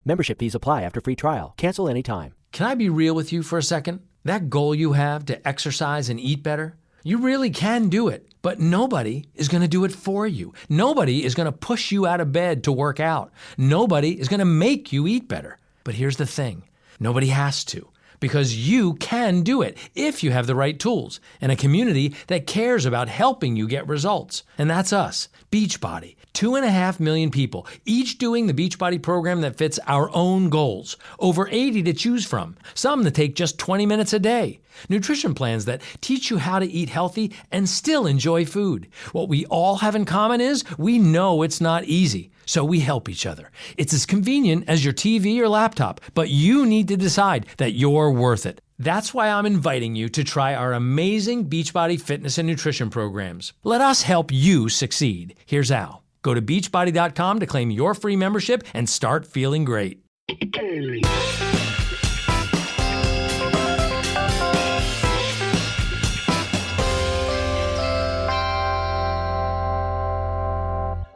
Membership fees apply after free trial. Cancel anytime. Can I be real with you for a second? That goal you have to exercise and eat better, you really can do it, but nobody is going to do it for you. Nobody is going to push you out of bed to work out. Nobody is going to make you eat better. But here's the thing. Nobody has to, because you can do it if you have the right tools and a community that cares about helping you get results. And that's us, Beachbody. 2.5 million people, each doing the Beachbody program that fits our own goals. Over 80 to choose from, some that take just 20 minutes a day. Nutrition plans that teach you how to eat healthy and still enjoy food. What we all have in common is we know it's not easy, so we help each other. It's as convenient as your TV or laptop, but you need to decide that you're worth it. That's why I'm inviting you to try our amazing Beachbody fitness and nutrition programs. Let us help you succeed. Here's how. Go to beachbody.com to claim your free membership and start feeling great.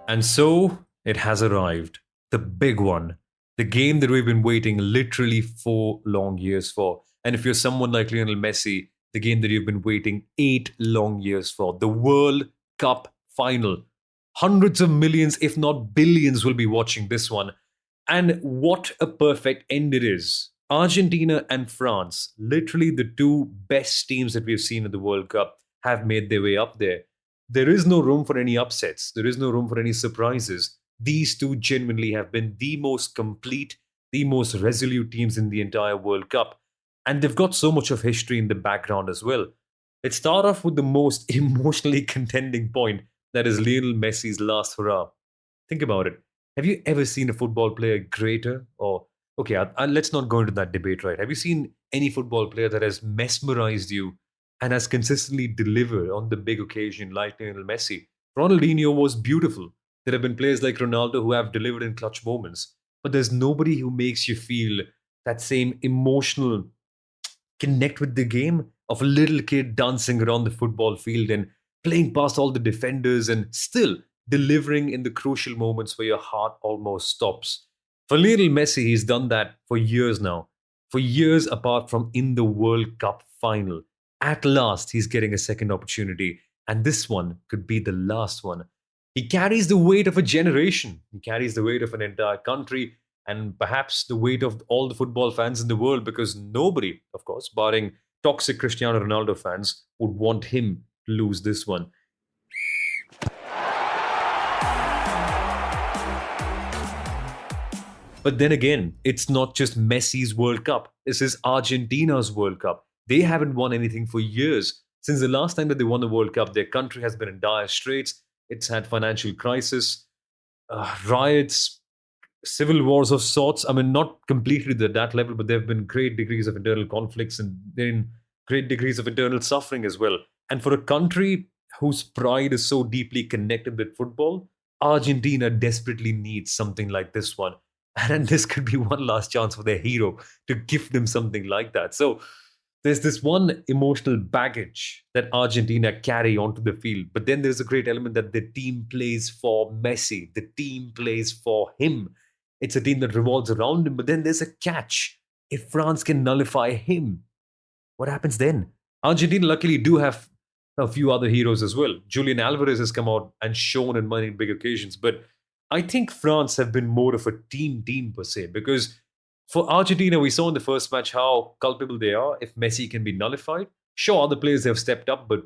And so it has arrived. The big one. The game that we've been waiting literally 4 long years for. And if you're someone like Lionel Messi, the game that you've been waiting 8 long years for. The World Cup final. Hundreds of millions, if not billions, will be watching this one. And what a perfect end it is. Argentina and France, literally the two best teams that we've seen in the World Cup, have made their way up there. There is no room for any upsets. There is no room for any surprises. These two genuinely have been the most complete, the most resolute teams in the entire World Cup. And they've got so much of history in the background as well. Let's start off with the most emotionally contending point. That is Lionel Messi's last hurrah. Think about it. Have you ever seen a football player greater? Or, okay, let's not go into that debate, right? Have you seen any football player that has mesmerized you and has consistently delivered on the big occasion like Lionel Messi? Ronaldinho was beautiful. There have been players like Ronaldo who have delivered in clutch moments. But there's nobody who makes you feel that same emotional connect with the game of a little kid dancing around the football field and playing past all the defenders and still delivering in the crucial moments where your heart almost stops. For Lionel Messi, he's done that for years now. For years apart from in the World Cup final. At last, he's getting a second opportunity. And this one could be the last one. He carries the weight of a generation. He carries the weight of an entire country and perhaps the weight of all the football fans in the world, because nobody, of course, barring toxic Cristiano Ronaldo fans, would want him to lose this one. But then again, it's not just Messi's World Cup. This is Argentina's World Cup. They haven't won anything for years. Since the last time that they won the World Cup, their country has been in dire straits. It's had financial crisis, riots, civil wars of sorts. I mean, not completely to that level, but there have been great degrees of internal conflicts and then great degrees of internal suffering as well. And for a country whose pride is so deeply connected with football, Argentina desperately needs something like this one. And this could be one last chance for their hero to give them something like that. So there's this one emotional baggage that Argentina carry onto the field. But then there's a great element that the team plays for Messi. The team plays for him. It's a team that revolves around him. But then there's a catch. If France can nullify him, what happens then? Argentina luckily do have a few other heroes as well. Julian Alvarez has come out and shown in many big occasions. But I think France have been more of a team per se, because for Argentina, we saw in the first match how culpable they are if Messi can be nullified. Sure, other players have stepped up, but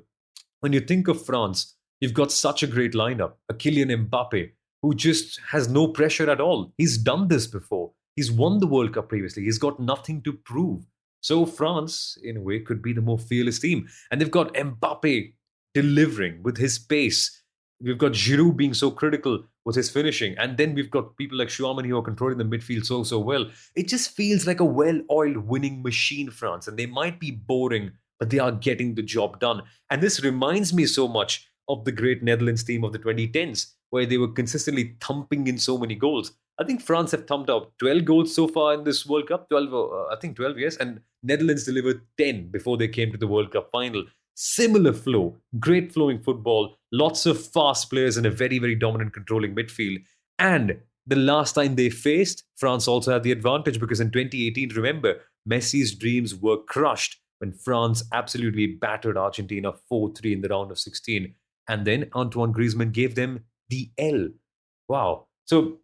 when you think of France, you've got such a great lineup. A Kylian Mbappe, who just has no pressure at all. He's done this before. He's won the World Cup previously. He's got nothing to prove. So France, in a way, could be the more fearless team. And they've got Mbappe delivering with his pace. We've got Giroud being so critical with his finishing. And then we've got people like Chouamani who are controlling the midfield so well. It just feels like a well-oiled winning machine, France. And they might be boring, but they are getting the job done. And this reminds me so much of the great Netherlands team of the 2010s, where they were consistently thumping in so many goals. I think France have thumped out 12 goals so far in this World Cup. 12, yes. And Netherlands delivered 10 before they came to the World Cup final. Similar flow, great flowing football, lots of fast players and a very, very dominant controlling midfield. And the last time they faced, France also had the advantage because in 2018, remember, Messi's dreams were crushed when France absolutely battered Argentina 4-3 in the round of 16. And then Antoine Griezmann gave them the L. Wow. So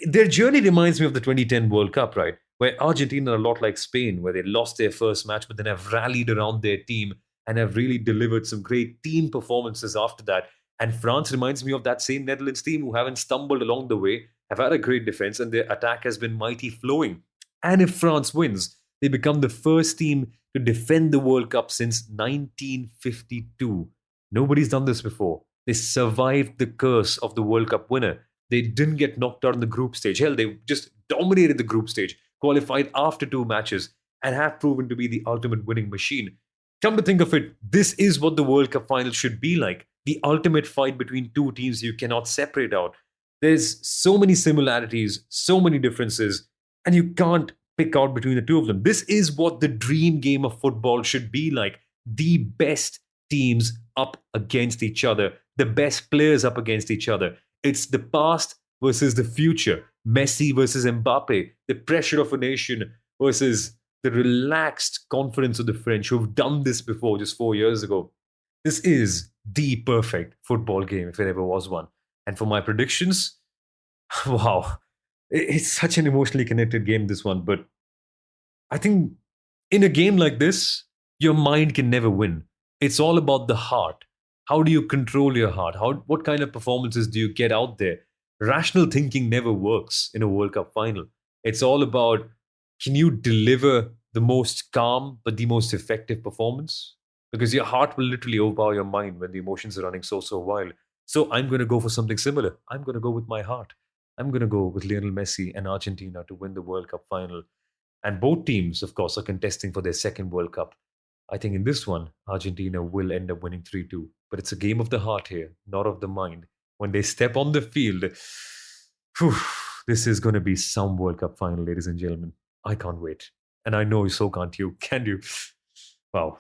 their journey reminds me of the 2010 World Cup, right? Where Argentina are a lot like Spain, where they lost their first match, but then have rallied around their team and have really delivered some great team performances after that. And France reminds me of that same Netherlands team who haven't stumbled along the way, have had a great defense, and their attack has been mighty flowing. And if France wins, they become the first team to defend the World Cup since 1952. Nobody's done this before. They survived the curse of the World Cup winner. They didn't get knocked out in the group stage. Hell, they just dominated the group stage, qualified after 2 matches, and have proven to be the ultimate winning machine. Come to think of it, this is what the World Cup final should be like. The ultimate fight between 2 teams you cannot separate out. There's so many similarities, so many differences, and you can't pick out between the 2 of them. This is what the dream game of football should be like. The best teams up against each other, the best players up against each other. It's the past versus the future. Messi versus Mbappe. The pressure of a nation versus the relaxed confidence of the French who have done this before just 4 years ago. This is the perfect football game if there ever was one. And for my predictions, wow, it's such an emotionally connected game, this one. But I think in a game like this, your mind can never win. It's all about the heart. How do you control your heart? What kind of performances do you get out there? Rational thinking never works in a World Cup final. It's all about, can you deliver the most calm but the most effective performance? Because your heart will literally overpower your mind when the emotions are running so wild. So I'm going to go for something similar. I'm going to go with my heart. I'm going to go with Lionel Messi and Argentina to win the World Cup final. And both teams, of course, are contesting for their second World Cup. I think in this one, Argentina will end up winning 3-2. But it's a game of the heart here, not of the mind. When they step on the field, this is going to be some World Cup final, ladies and gentlemen. I can't wait. And I know so can't you. Can you? Wow.